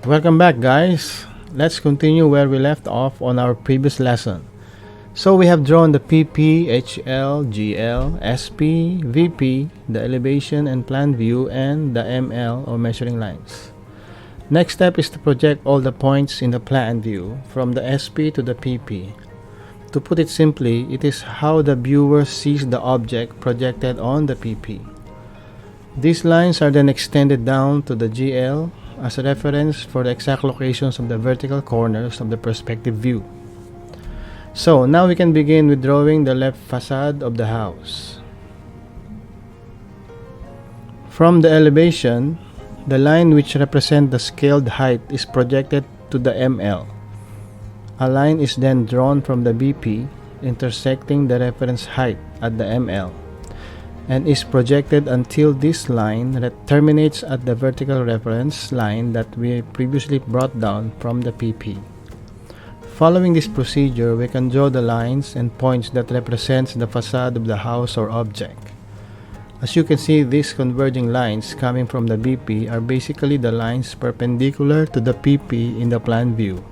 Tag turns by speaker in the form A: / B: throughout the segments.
A: Welcome back, guys. Let's continue where we left off on our previous lesson. So we have drawn the PP, HL, GL, SP, VP, the elevation and plan view, and the ML or measuring lines. Next step is to project all the points in the plan view from the SP to the PP. To put it simply, it is how the viewer sees the object projected on the PP. These lines are then extended down to the GL as a reference for the exact locations of the vertical corners of the perspective view. So now we can begin with drawing the left facade of the house. From the elevation, the line which represents the scaled height is projected to the ML. A line is then drawn from the BP intersecting the reference height at the ML and is projected until this line terminates at the vertical reference line that we previously brought down from the PP. Following this procedure, we can draw the lines and points that represents the facade of the house or object. As you can see, these converging lines coming from the BP are basically the lines perpendicular to the PP in the plan view.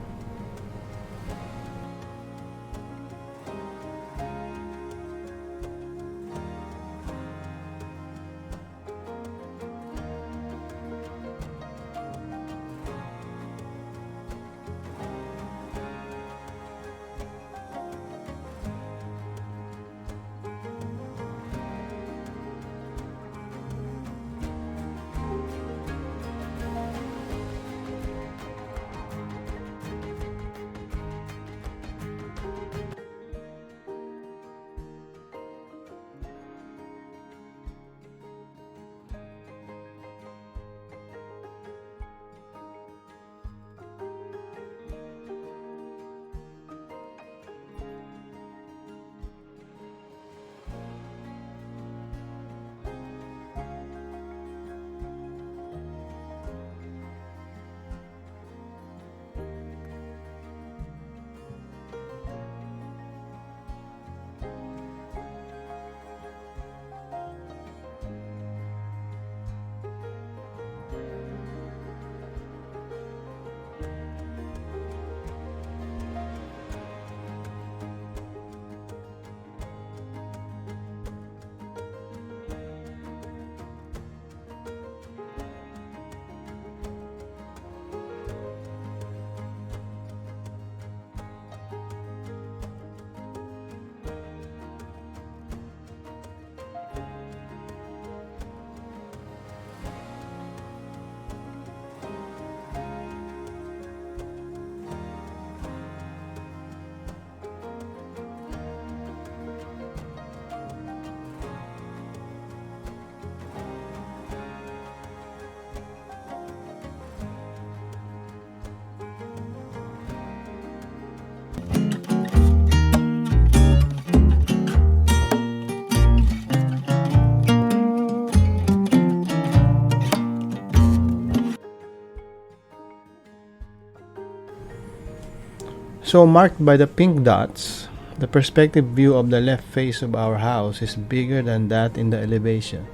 A: So marked by the pink dots, the perspective view of the left face of our house is bigger than that in the elevation.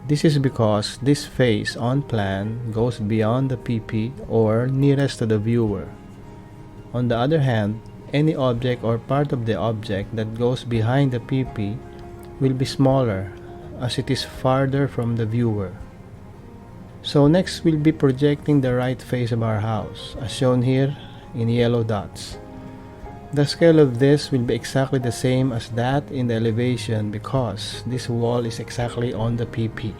A: This is because this face on plan goes beyond the PP or nearest to the viewer. On the other hand, any object or part of the object that goes behind the PP will be smaller as it is farther from the viewer. So next we'll be projecting the right face of our house, as shown here in yellow dots. The scale of this will be exactly the same as that in the elevation because this wall is exactly on the PP.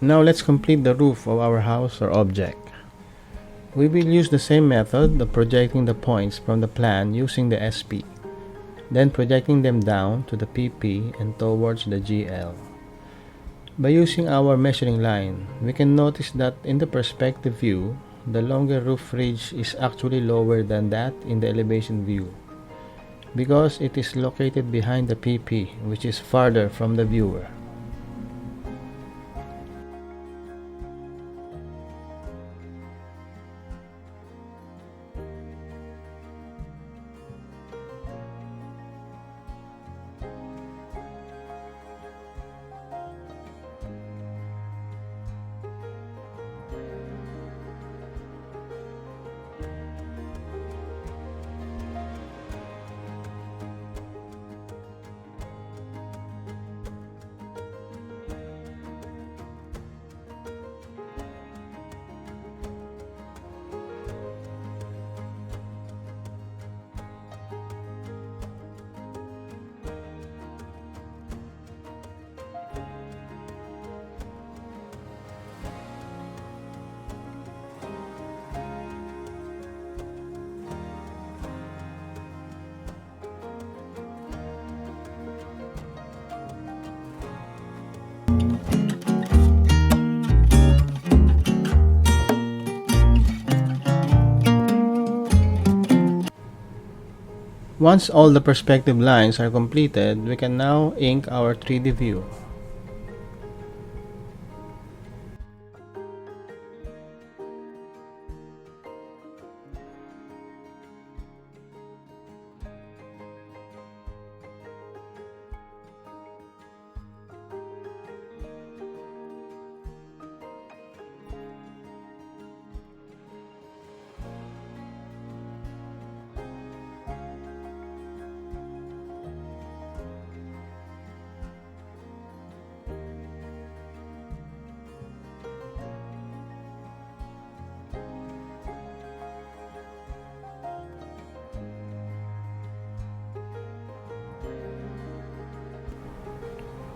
A: Now let's complete the roof of our house or object. We will use the same method of projecting the points from the plan using the SP, then projecting them down to the PP and towards the GL. By using our measuring line, we can notice that in the perspective view, the longer roof ridge is actually lower than that in the elevation view. because it is located behind the PP, which is farther from the viewer. Once all the perspective lines are completed, we can now ink our 3D view.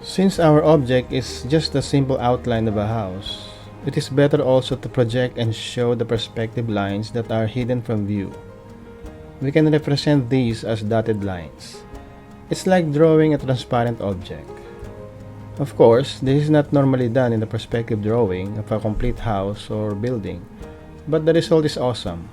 A: Since our object is just a simple outline of a house, it is better also to project and show the perspective lines that are hidden from view. We can represent these as dotted lines. It's like drawing a transparent object. Of course, this is not normally done in the perspective drawing of a complete house or building, but the result is awesome.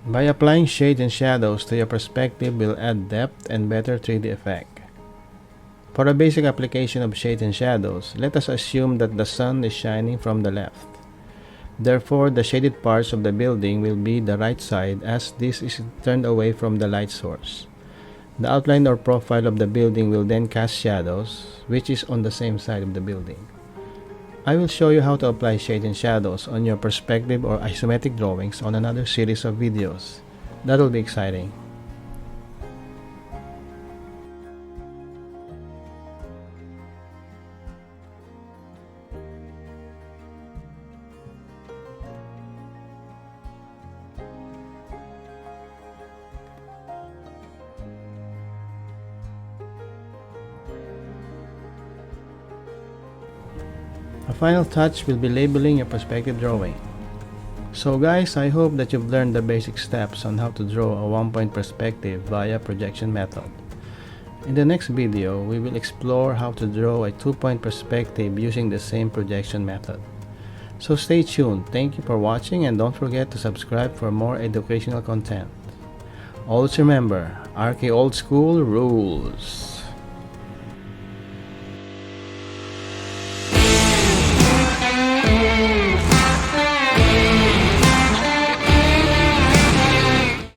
A: By applying shades and shadows to your perspective will add depth and better 3D effect. For a basic application of shades and shadows, let us assume that the sun is shining from the left. Therefore, the shaded parts of the building will be the right side as this is turned away from the light source. The outline or profile of the building will then cast shadows, which is on the same side of the building. I will show you how to apply shades and shadows on your perspective or isometric drawings on another series of videos. That will be exciting. A final touch will be labeling your perspective drawing. So guys, I hope that you've learned the basic steps on how to draw a one-point perspective via projection method. In the next video, we will explore how to draw a two-point perspective using the same projection method. So stay tuned. Thank you for watching and don't forget to subscribe for more educational content. Always remember, Arki-Old School rules.